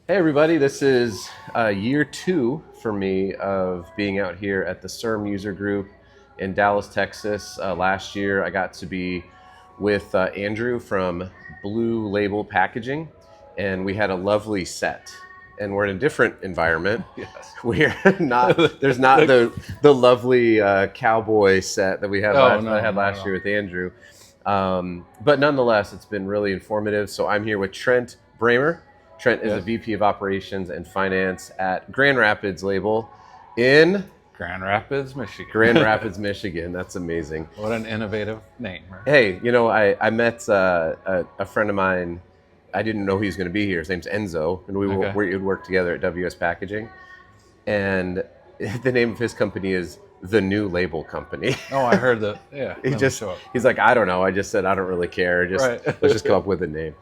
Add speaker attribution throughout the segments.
Speaker 1: Hey everybody, this is year 2 for me of being out here at the CERM user group in Dallas, Texas. Last year I got to be with Andrew from Blue Label Packaging, and we had a lovely set. And we're in a different environment.
Speaker 2: Yes.
Speaker 1: We're not, there's not the lovely cowboy set that we had
Speaker 2: Oh,
Speaker 1: that I had
Speaker 2: not at
Speaker 1: last
Speaker 2: all.
Speaker 1: year with Andrew. But nonetheless, it's been really informative. So I'm here with Trent Bremer. Trent is a
Speaker 2: Yes.
Speaker 1: VP of Operations and Finance at Grand Rapids Label in
Speaker 2: Grand Rapids, Michigan.
Speaker 1: Grand Rapids, Michigan. That's amazing.
Speaker 2: What an innovative name, right?
Speaker 1: Hey, I met a friend of mine. I didn't know he was going to be here. His name's Enzo, and we would work together at WS Packaging. And the name of his company is The New Label Company.
Speaker 2: Oh, I heard that. Yeah.
Speaker 1: He's like, I don't know. I just said, I don't really care. Let's just come up with a name.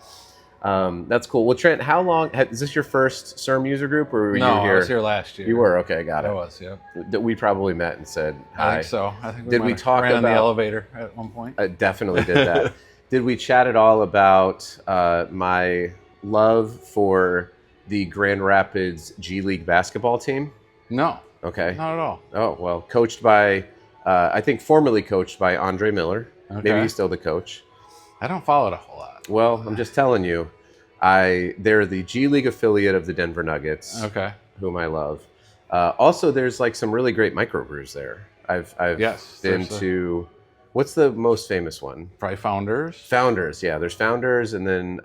Speaker 1: That's cool. Well, Trent, how long is this your first CERM user group, or were you here?
Speaker 2: I was here last year.
Speaker 1: You were? Okay, got it.
Speaker 2: I was, yeah.
Speaker 1: We probably met and said hi.
Speaker 2: I think so. I think
Speaker 1: Did we talk
Speaker 2: ran in the
Speaker 1: about-
Speaker 2: elevator at one point.
Speaker 1: I definitely did that. Did we chat at all about my love for the Grand Rapids G League basketball team?
Speaker 2: No,
Speaker 1: Okay.
Speaker 2: not at all.
Speaker 1: Oh, well, coached by, I think formerly coached by Andre Miller. Maybe
Speaker 2: Okay.
Speaker 1: he's still the coach.
Speaker 2: I don't follow it a whole lot.
Speaker 1: Well, I'm just telling you, they're the G League affiliate of the Denver Nuggets,
Speaker 2: Okay.
Speaker 1: whom I love. Also, there's like some really great microbrews there. I've
Speaker 2: Yes,
Speaker 1: been
Speaker 2: there's
Speaker 1: to, what's the most famous one?
Speaker 2: Probably Founders,
Speaker 1: Founders, yeah. There's Founders, and then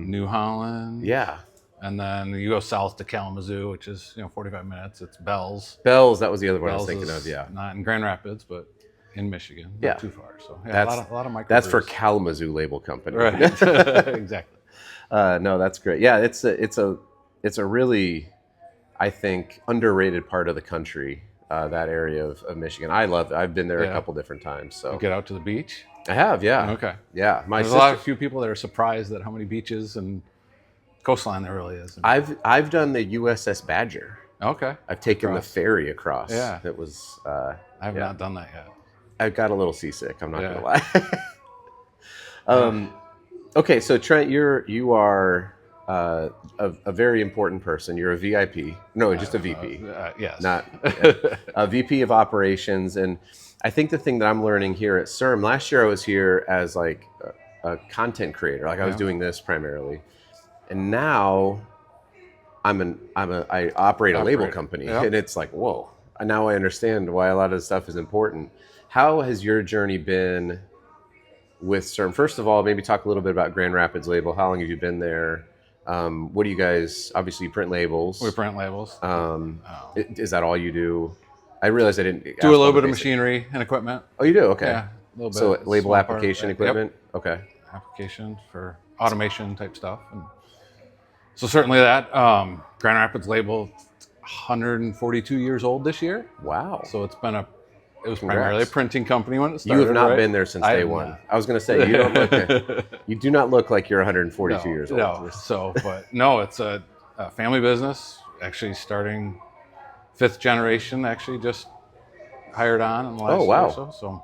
Speaker 2: New Holland.
Speaker 1: yeah,
Speaker 2: And then you go south to Kalamazoo, which is 45 minutes. It's Bell's.
Speaker 1: Bells. That was the other one I was
Speaker 2: Bell's
Speaker 1: thinking
Speaker 2: is
Speaker 1: of. Yeah,
Speaker 2: not in Grand Rapids, but in Michigan.
Speaker 1: Yeah.
Speaker 2: Not too far. So yeah,
Speaker 1: That's-
Speaker 2: a lot of microbrews.
Speaker 1: that's for Kalamazoo Label Company.
Speaker 2: Right. Exactly.
Speaker 1: No, that's great. Yeah, it's a really, I think, underrated part of the country. That area of Michigan. I love it. I've been there a
Speaker 2: Yeah.
Speaker 1: couple different times. So
Speaker 2: Get out to the beach.
Speaker 1: I have, yeah.
Speaker 2: Okay.
Speaker 1: Yeah, my
Speaker 2: There's
Speaker 1: sister.
Speaker 2: a few people that are surprised at how many beaches and coastline there really is.
Speaker 1: I've done the USS Badger.
Speaker 2: Okay.
Speaker 1: I've taken
Speaker 2: Across.
Speaker 1: the ferry across.
Speaker 2: Yeah.
Speaker 1: It was.
Speaker 2: I have
Speaker 1: Yeah.
Speaker 2: not done that yet.
Speaker 1: I got a little seasick. I'm not
Speaker 2: Yeah.
Speaker 1: gonna lie. Okay, so Trent, you are a very important person. You're a VIP. No, just a VP.
Speaker 2: Yes.
Speaker 1: Not a VP of operations. And I think the thing that I'm learning here at CERM, last year I was here as like a content creator. Like I was
Speaker 2: Yeah.
Speaker 1: doing this primarily. And now I operate a label company.
Speaker 2: Yeah.
Speaker 1: And it's like, whoa, now I understand why a lot of this stuff is important. How has your journey been with CERM? First of all, maybe talk a little bit about Grand Rapids Label. How long have you been there? What do you guys, obviously you print labels.
Speaker 2: We print labels.
Speaker 1: Is that all you do? I realized I didn't
Speaker 2: Do
Speaker 1: ask
Speaker 2: a
Speaker 1: all
Speaker 2: little
Speaker 1: the
Speaker 2: bit of
Speaker 1: basic-
Speaker 2: machinery and equipment.
Speaker 1: Oh, you do? Okay.
Speaker 2: Yeah. A little bit.
Speaker 1: So
Speaker 2: It's a
Speaker 1: label
Speaker 2: small part of
Speaker 1: application
Speaker 2: it.
Speaker 1: equipment? Okay.
Speaker 2: Yep. Application for automation type stuff. And so certainly that. Grand Rapids label, 142 years old this year.
Speaker 1: Wow.
Speaker 2: So it was
Speaker 1: Congrats.
Speaker 2: primarily a printing company when it
Speaker 1: You
Speaker 2: started.
Speaker 1: have not
Speaker 2: right?
Speaker 1: been there since
Speaker 2: I
Speaker 1: day
Speaker 2: have
Speaker 1: one.
Speaker 2: not.
Speaker 1: I was going to say, you do not look like you're 142 years old.
Speaker 2: No, but no, it's a family business. Actually, starting 5th generation. Actually, just hired on in the last
Speaker 1: Oh, wow.
Speaker 2: year or so. So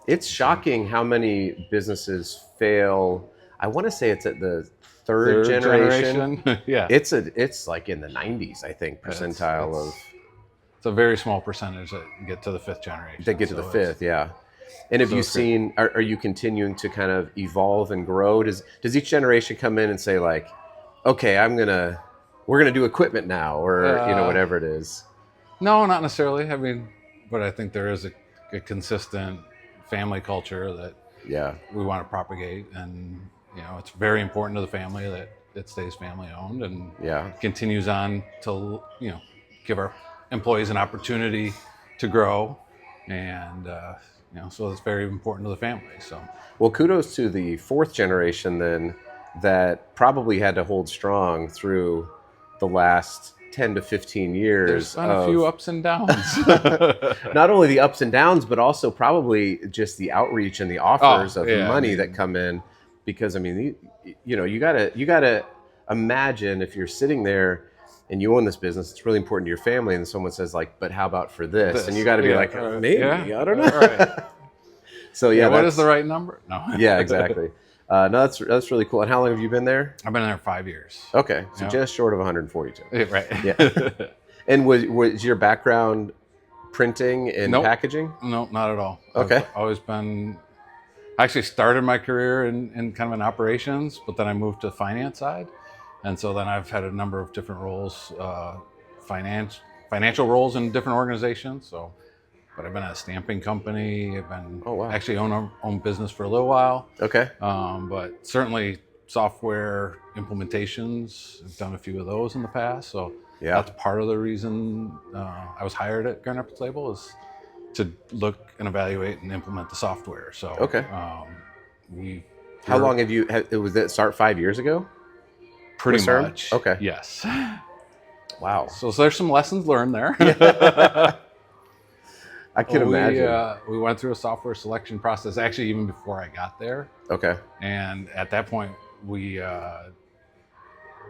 Speaker 1: It's shocking how many businesses fail. I want to say it's at the third generation.
Speaker 2: yeah,
Speaker 1: It's like in the 90s, I think, percentile of
Speaker 2: it's a very small percentage that get to the 5th generation.
Speaker 1: that get to the
Speaker 2: So
Speaker 1: fifth, yeah. And have
Speaker 2: so
Speaker 1: you
Speaker 2: it's great.
Speaker 1: seen? Are you continuing to kind of evolve and grow? Does each generation come in and say like, okay, we're gonna do equipment now, or whatever it is?
Speaker 2: No, not necessarily. I mean, but I think there is a consistent family culture that
Speaker 1: Yeah,
Speaker 2: we want to propagate, and it's very important to the family that it stays family owned and
Speaker 1: yeah.
Speaker 2: continues on to give our employees an opportunity to grow, and so it's very important to the family. So
Speaker 1: Well, kudos to the fourth generation then, that probably had to hold strong through the last 10 to 15 years.
Speaker 2: there's been a few ups and downs.
Speaker 1: Not only the ups and downs, but also probably just the outreach and the offers of
Speaker 2: yeah,
Speaker 1: money that come in. Because I mean, you gotta imagine if you're sitting there and you own this business, it's really important to your family, and someone says like, "But how about for this?" And you got to be like, "Maybe I don't know."
Speaker 2: Right.
Speaker 1: So yeah,
Speaker 2: What is the right number? No.
Speaker 1: yeah, exactly. No, that's really cool. And how long have you been there?
Speaker 2: I've been there 5 years.
Speaker 1: Okay, so
Speaker 2: Yeah.
Speaker 1: just short of 142.
Speaker 2: Right.
Speaker 1: Yeah. And was your background printing and
Speaker 2: Nope.
Speaker 1: packaging?
Speaker 2: Nope, not at all. I've
Speaker 1: Okay.
Speaker 2: always been. I actually started my career in kind of in operations, but then I moved to the finance side, and so then I've had a number of different roles, financial roles in different organizations. So, but I've been at a stamping company. I've been
Speaker 1: Oh, wow.
Speaker 2: actually own business for a little while.
Speaker 1: Okay.
Speaker 2: But certainly software implementations. I've done a few of those in the past, so
Speaker 1: Yeah.
Speaker 2: that's part of the reason I was hired at Garden Rapids Label is to look and evaluate and implement the software. So
Speaker 1: Okay.
Speaker 2: we
Speaker 1: How long have you? Was that start 5 years ago?
Speaker 2: pretty
Speaker 1: with CERM?
Speaker 2: much
Speaker 1: Okay.
Speaker 2: yes.
Speaker 1: Wow.
Speaker 2: So there's some lessons learned there.
Speaker 1: I can imagine.
Speaker 2: We went through a software selection process actually even before I got there,
Speaker 1: Okay.
Speaker 2: and at that point we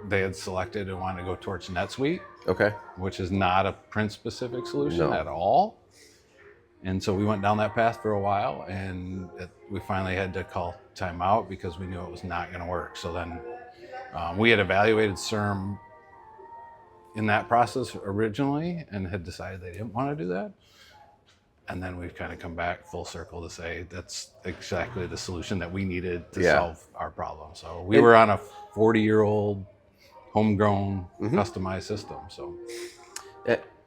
Speaker 2: they had selected and wanted to go towards NetSuite,
Speaker 1: Okay.
Speaker 2: which is not a print specific solution
Speaker 1: No.
Speaker 2: at all. And so we went down that path for a while, and we finally had to call time out because we knew it was not going to work. So then we had evaluated CERM in that process originally and had decided they didn't want to do that. And then we've kind of come back full circle to say that's exactly the solution that we needed to solve our problem. So we were on a 40-year-old homegrown customized system.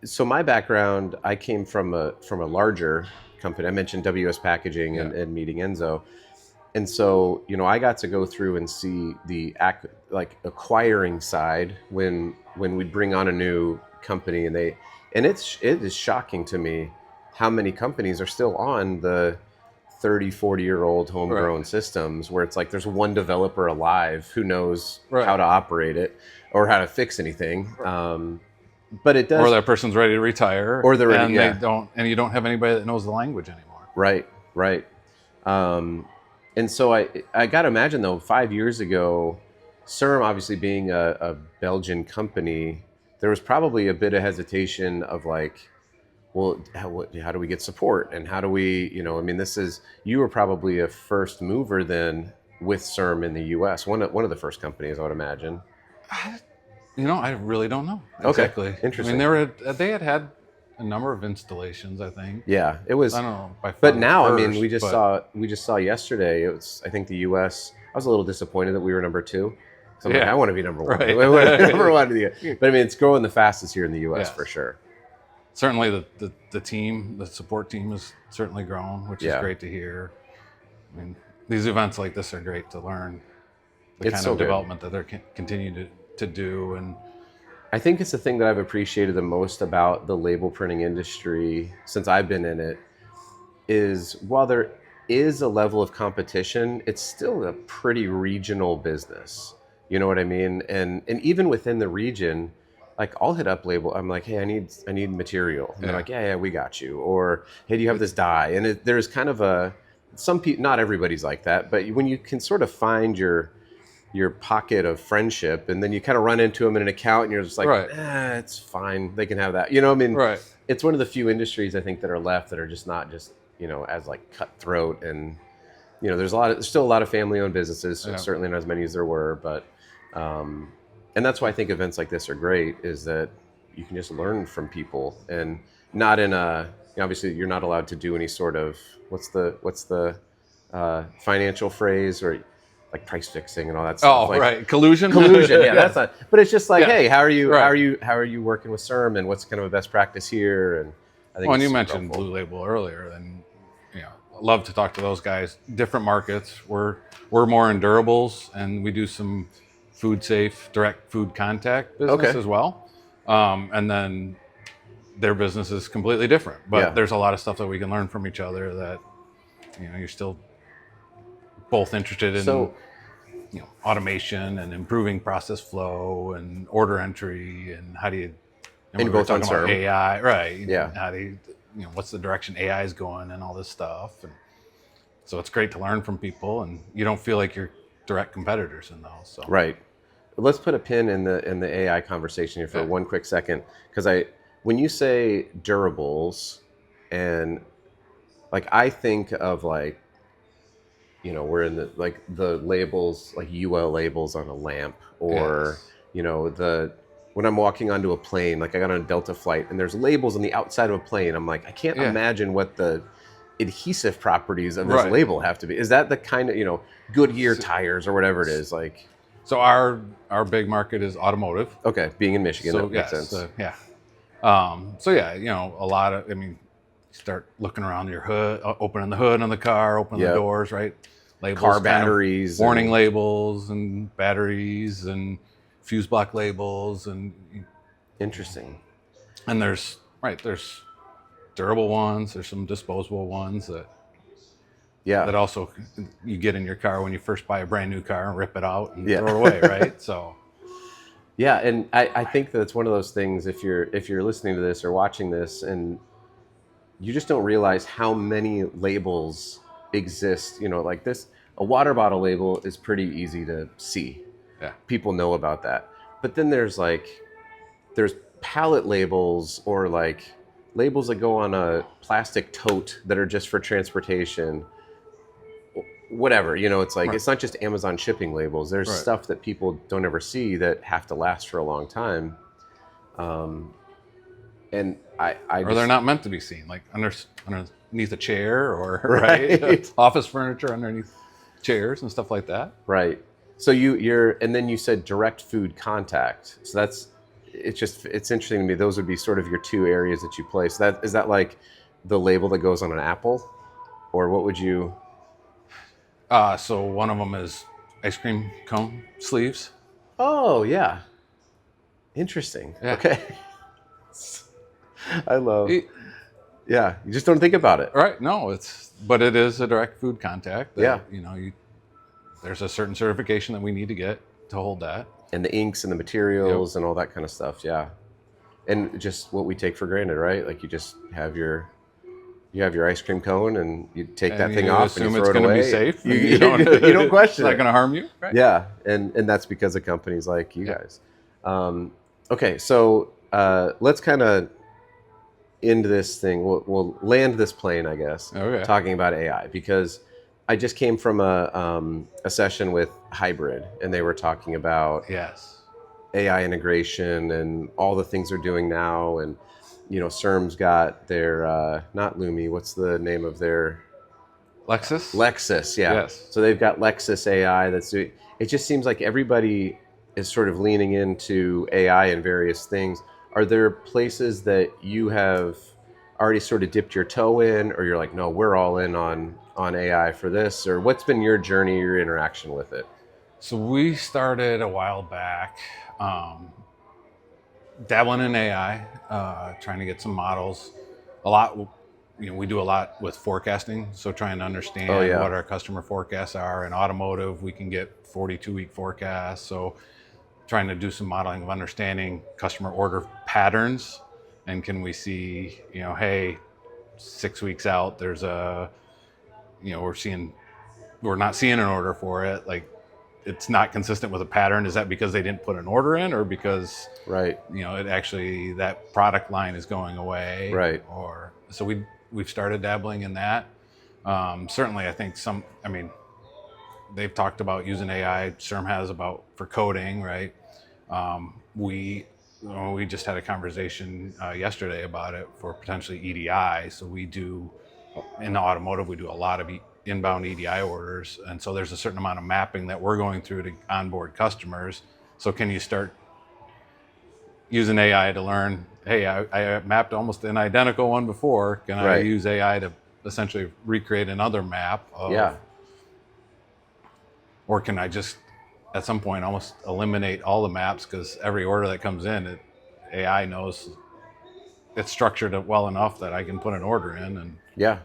Speaker 1: So my background, I came from a larger company. I mentioned WS Packaging and Meeting Enzo, and so I got to go through and see the acquiring side when we'd bring on a new company, and it is shocking to me how many companies are still on the 30, 40-year-old homegrown systems where it's like there's one developer alive who knows how to operate it or how to fix anything. But it does.
Speaker 2: Or that person's ready to retire,
Speaker 1: or they're ready,
Speaker 2: and they don't, and you don't have anybody that knows the language anymore.
Speaker 1: Right. And so I got to imagine though, 5 years ago, CERM obviously being a Belgian company, there was probably a bit of hesitation of like, well, how do we get support, and how do we, I mean, you were probably a first mover then with CERM in the U.S. One of the first companies, I would imagine.
Speaker 2: I really don't know exactly.
Speaker 1: Interesting.
Speaker 2: I mean, they had a number of installations, I think.
Speaker 1: Yeah, it was.
Speaker 2: I don't know. By far
Speaker 1: but now,
Speaker 2: first,
Speaker 1: I mean, we just saw yesterday. It was, I think, the U.S. I was a little disappointed that we were number 2. So I'm like, I want to be number 1. Number 1 to the. But I mean, it's growing the fastest here in the U.S. for sure.
Speaker 2: Certainly, the team, the support team, has certainly grown, which is great to hear. I mean, these events like this are great to learn the kind of development that they're continuing to do. And
Speaker 1: I think it's the thing that I've appreciated the most about the label printing industry since I've been in it is while there is a level of competition, it's still a pretty regional business. You know what I mean? And even within the region, like I'll hit up label. I'm like, hey, I need material. And they're like, yeah, we got you. Or hey, do you have this die? And there's kind of some people, not everybody's like that, but when you can sort of find your pocket of friendship, and then you kind of run into them in an account, and you're just like, it's fine. They can have that. I mean, it's one of the few industries I think that are left that are just not just as like cutthroat, and there's still a lot of family-owned businesses. Certainly not as many as there were, but. And that's why I think events like this are great, is that you can just learn from people, and not in obviously you're not allowed to do any sort of, what's the financial phrase, or like price fixing and all that stuff.
Speaker 2: Collusion.
Speaker 1: Yeah, that's not, but it's just like, hey, how are you working with CERM, and what's kind of a best practice here? And I think
Speaker 2: when you mentioned Blue Label earlier, and I love to talk to those guys. Different markets. We're more in durables, and we do some food safe, direct food contact business as well. And then their business is completely different. But there's a lot of stuff that we can learn from each other that, you're still both interested in automation and improving process flow and order entry, and how do you, and we're talking about AI, right?
Speaker 1: Yeah.
Speaker 2: How do you, what's the direction AI is going and all this stuff. And so it's great to learn from people, and you don't feel like you're direct competitors in those. So.
Speaker 1: Right. Let's put a pin in the AI conversation here for one quick second, because when you say durables, and like I think of like we're in the labels, like UL labels on a lamp, or
Speaker 2: Yes.
Speaker 1: when I'm walking onto a plane, like I got on a Delta flight and there's labels on the outside of a plane. I'm like, I can't
Speaker 2: Yeah.
Speaker 1: imagine what the adhesive properties of this
Speaker 2: Right.
Speaker 1: label have to be. Is that the kind of, Goodyear
Speaker 2: So,
Speaker 1: tires or whatever it is? Like,
Speaker 2: so our big market is automotive.
Speaker 1: okay, being in Michigan,
Speaker 2: So
Speaker 1: that makes
Speaker 2: yes,
Speaker 1: sense.
Speaker 2: yeah. So yeah, a lot of, I mean, start looking around your hood, opening the hood on the car, opening the
Speaker 1: Yep.
Speaker 2: doors, right? Labels,
Speaker 1: Car
Speaker 2: kind of
Speaker 1: batteries
Speaker 2: warning
Speaker 1: and
Speaker 2: labels and batteries and fuse block labels
Speaker 1: interesting.
Speaker 2: and there's durable ones, there's some disposable ones
Speaker 1: Yeah.
Speaker 2: that also you get in your car when you first buy a brand new car and rip it out and
Speaker 1: Yeah.
Speaker 2: throw it away, right? So
Speaker 1: Yeah, and I think that it's one of those things, if you're listening to this or watching this and you just don't realize how many labels exist, like this, a water bottle label is pretty easy to see.
Speaker 2: yeah,
Speaker 1: People know about that. But then there's pallet labels, or like labels that go on a plastic tote that are just for transportation, whatever. It's like,
Speaker 2: right,
Speaker 1: it's not just Amazon shipping labels. There's
Speaker 2: right.
Speaker 1: stuff that people don't ever see that have to last for a long time. um, and I
Speaker 2: Or they're
Speaker 1: just
Speaker 2: not meant to be seen, like underneath a chair or right
Speaker 1: right.
Speaker 2: office furniture underneath chairs and stuff like that.
Speaker 1: Right. So you're, and then you said direct food contact. So it's interesting to me. Those would be sort of your two areas that you play. So is that like the label that goes on an apple, or what would you?
Speaker 2: So one of them is ice cream cone sleeves.
Speaker 1: Oh yeah, interesting.
Speaker 2: Yeah.
Speaker 1: Okay. I love.
Speaker 2: It-
Speaker 1: Yeah, you just don't think about it.
Speaker 2: right. No, but it is a direct food contact
Speaker 1: Yeah,
Speaker 2: that there's a certain certification that we need to get to hold that.
Speaker 1: and the inks and the
Speaker 2: Yep.
Speaker 1: materials and all that kind of stuff. Yeah, and just what we take for granted, right? Like you have your ice cream cone and you take
Speaker 2: And
Speaker 1: that thing
Speaker 2: you
Speaker 1: off and you
Speaker 2: assume
Speaker 1: throw
Speaker 2: it's
Speaker 1: it
Speaker 2: going to be
Speaker 1: away.
Speaker 2: safe.
Speaker 1: You,
Speaker 2: And
Speaker 1: you,
Speaker 2: you don't.
Speaker 1: you don't
Speaker 2: It's
Speaker 1: question
Speaker 2: not
Speaker 1: it.
Speaker 2: going to harm you, right?
Speaker 1: Yeah, and that's because of companies like you
Speaker 2: Yeah.
Speaker 1: guys. Okay, so let's kind of end this thing. We'll land this plane, I guess,
Speaker 2: Okay.
Speaker 1: talking about AI, because I just came from a session with Hybrid, and they were talking about
Speaker 2: Yes.
Speaker 1: AI integration and all the things they're doing now. And CERM's got their not Lumi. What's the name of their
Speaker 2: Lexus.
Speaker 1: Lexus? Yeah.
Speaker 2: Yes.
Speaker 1: So they've got Lexus AI that's doing. It just seems like everybody is sort of leaning into AI and various things. Are there places that you have already sort of dipped your toe in, or you're like, no, we're all in on AI for this? Or what's been your journey, your interaction with it?
Speaker 2: So we started a while back, dabbling in AI, trying to get some models. A lot, we do a lot with forecasting, so trying to
Speaker 1: Oh
Speaker 2: understand
Speaker 1: yeah,
Speaker 2: what our customer forecasts are. In automotive, we can get 42-week forecasts, so trying to do some modeling of understanding customer order patterns, and can we see, hey, 6 weeks out, there's we're not seeing an order for it, like it's not consistent with a pattern. Is that because they didn't put an order in, or because
Speaker 1: right,
Speaker 2: it actually, that product line is going away?
Speaker 1: right.
Speaker 2: Or so we've started dabbling in that. Certainly, I think they've talked about using AI. CERM has about for coding, right? We just had a conversation yesterday about it for potentially EDI. So we do in the automotive, we do a lot of inbound EDI orders, and so there's a certain amount of mapping that we're going through to onboard customers. So can you start using AI to learn? Hey, I mapped almost an identical one before. Can I
Speaker 1: Right.
Speaker 2: use AI to essentially recreate another map
Speaker 1: Yeah.
Speaker 2: or can I just at some point almost eliminate all the maps, because every order that comes in, AI knows it's structured well enough that I can put an order in. And
Speaker 1: Yeah.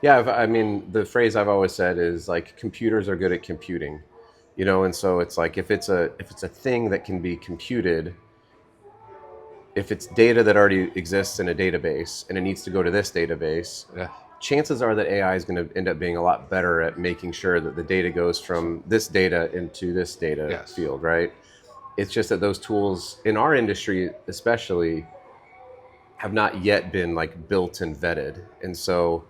Speaker 1: Yeah. I mean, the phrase I've always said is like, computers are good at computing, and so it's like, if it's a thing that can be computed, if it's data that already exists in a database and it needs to go to this database,
Speaker 2: yeah,
Speaker 1: chances are that AI is going to end up being a lot better at making sure that the data goes from this data into this data
Speaker 2: yes,
Speaker 1: field, right? It's just that those tools in our industry, especially, have not yet been like built and vetted. And so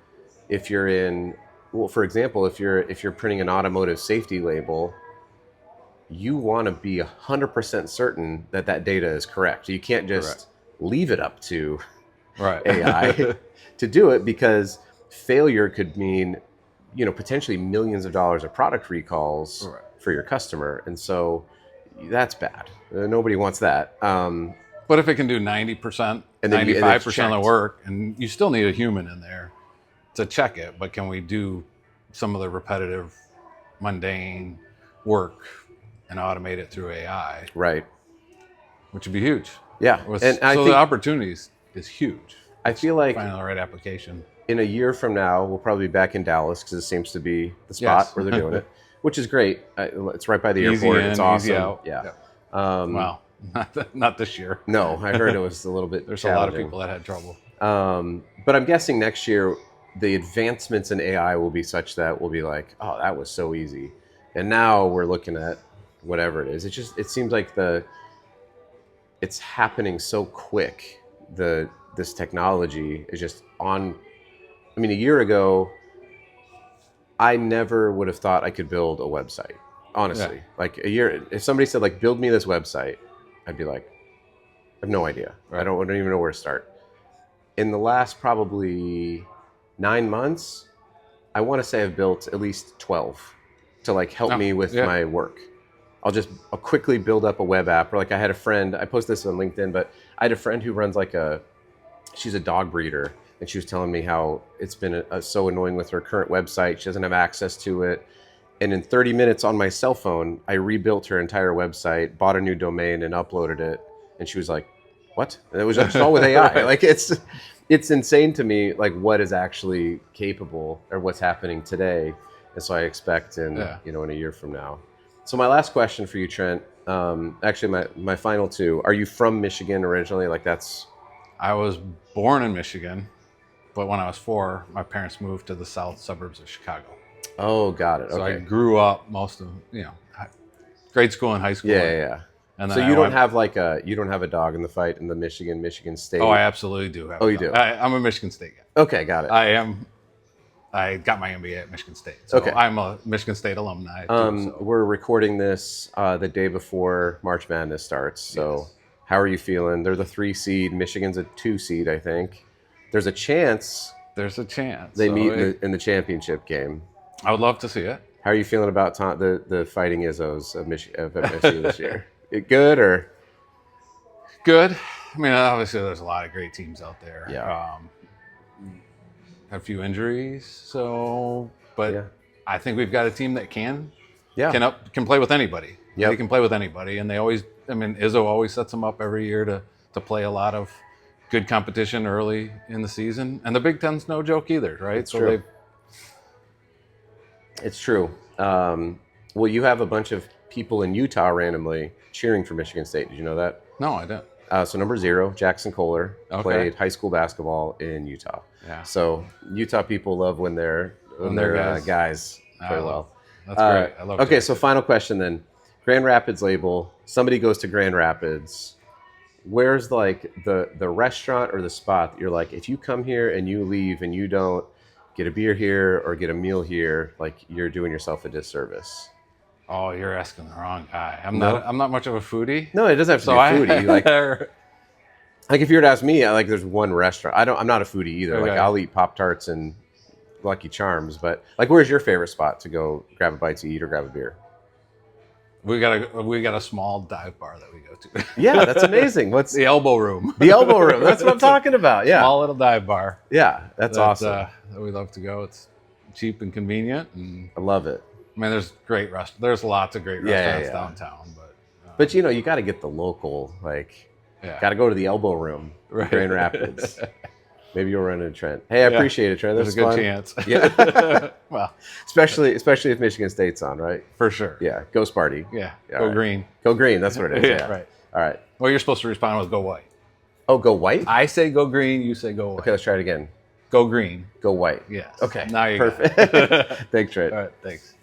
Speaker 1: if you're in well, for example, if you're printing an automotive safety label, you want to be 100% certain that that data is correct. You can't just leave it up to
Speaker 2: Right.
Speaker 1: AI to do it, because failure could mean, potentially millions of dollars of product recalls for your customer. And so that's bad. Nobody wants that.
Speaker 2: But if it can do 90%,
Speaker 1: And then
Speaker 2: 95% of the work, and you still need a human in there to check it, but can we do some of the repetitive, mundane work and automate it through AI?
Speaker 1: Right.
Speaker 2: Which would be huge.
Speaker 1: Yeah.
Speaker 2: And I think the opportunities is huge.
Speaker 1: I feel like
Speaker 2: finding the right application.
Speaker 1: In a year from now, we'll probably be back in Dallas, because it seems to be the spot where they're doing it, which is great. It's right by the airport. It's awesome.
Speaker 2: Easy out.
Speaker 1: Yeah.
Speaker 2: Wow. Not this year.
Speaker 1: No, I heard it was a little bit
Speaker 2: There's a lot of people that had trouble.
Speaker 1: But I'm guessing next year, the advancements in AI will be such that we'll be like, oh, that was so easy. And now we're looking at whatever it is. It seems like it's happening so quick. This technology is just on. I mean, a year ago, I never would have thought I could build a website. Honestly, like a year, if somebody said like, build me this website, I'd be like, I have no idea. I don't even know where to start. In the last probably 9 months, I want to say I've built at least 12 to like help me with my work. I'll quickly build up a web app. Or like I had a friend, I posted this on LinkedIn, but I had a friend who runs she's a dog breeder, and she was telling me how it's been so annoying with her current website. She doesn't have access to it. And in 30 minutes on my cell phone, I rebuilt her entire website, bought a new domain, and uploaded it. And she was like, what? And it was just all with AI. Like it's insane to me, like what is actually capable, or what's happening today. And so I expect in a year from now. So my last question for you, Trent, actually my final two, are you from Michigan originally?
Speaker 2: I was born in Michigan, but when I was 4, my parents moved to the south suburbs of Chicago.
Speaker 1: Oh, got it. Okay.
Speaker 2: So I grew up most of, grade school and high school.
Speaker 1: Yeah. And then so you don't have a dog in the fight in the Michigan State.
Speaker 2: Oh, I absolutely do have.
Speaker 1: Oh, you do.
Speaker 2: I'm a Michigan State guy.
Speaker 1: Okay, got it.
Speaker 2: I got my MBA at Michigan State, so I'm a Michigan State alumni.
Speaker 1: We're recording this the day before March Madness starts. So how are you feeling? They're the 3 seed. Michigan's a 2 seed, I think. There's a chance. They meet in the championship game.
Speaker 2: I would love to see it.
Speaker 1: How are you feeling about the Fighting Izzos of Michigan this year? Good or?
Speaker 2: Good. I mean, obviously, there's a lot of great teams out there.
Speaker 1: Yeah.
Speaker 2: Had a few injuries, but I think we've got a team that can play with anybody.
Speaker 1: Yep.
Speaker 2: They can play with anybody, and Izzo always sets them up every year to play a lot of good competition early in the season. And the Big Ten's no joke either, right?
Speaker 1: It's true. Well, you have a bunch of people in Utah randomly cheering for Michigan State. Did you know that?
Speaker 2: No, I didn't.
Speaker 1: So number 0, Jackson Kohler, played high school basketball in Utah.
Speaker 2: Yeah.
Speaker 1: So Utah people love when their guys play well.
Speaker 2: That's great. I love.
Speaker 1: Okay, so final question then. Grand Rapids label. Somebody goes to Grand Rapids. Where's like the restaurant or the spot that you're like, if you come here and you leave and you don't get a beer here or get a meal here, like you're doing yourself a disservice?
Speaker 2: Oh, you're asking the wrong guy. I'm not much of a foodie.
Speaker 1: No, it doesn't have to be a foodie. Like if you were to ask me, there's one restaurant. I'm not a foodie either. Okay. Like I'll eat Pop-Tarts and Lucky Charms, but like where's your favorite spot to go grab a bite to eat or grab a beer?
Speaker 2: We got a small dive bar that we go to.
Speaker 1: Yeah, that's amazing. What's
Speaker 2: the Elbow Room?
Speaker 1: The Elbow Room. That's what I'm talking about. Yeah,
Speaker 2: small little dive bar.
Speaker 1: Yeah, that's awesome.
Speaker 2: We love to go. It's cheap and convenient, and
Speaker 1: I love it.
Speaker 2: I mean, there's lots of great restaurants downtown,
Speaker 1: but you got to get the local. Got to go to the Elbow Room, Grand Rapids. Maybe you'll run into Trent. Hey, I appreciate it, Trent.
Speaker 2: There's a good chance.
Speaker 1: Yeah. Well, especially if Michigan State's on, right?
Speaker 2: For sure.
Speaker 1: Yeah. Go Sparty.
Speaker 2: Yeah. Go green.
Speaker 1: Go green. That's what it is. Yeah.
Speaker 2: Right.
Speaker 1: All right.
Speaker 2: Well, you're supposed to respond with go white.
Speaker 1: Oh, go white?
Speaker 2: I say go green. You say go white.
Speaker 1: Okay, let's try it again.
Speaker 2: Go green.
Speaker 1: Go white.
Speaker 2: Yes.
Speaker 1: Okay.
Speaker 2: Now you
Speaker 1: perfect.
Speaker 2: got it.
Speaker 1: Thanks, Trent.
Speaker 2: All right. Thanks.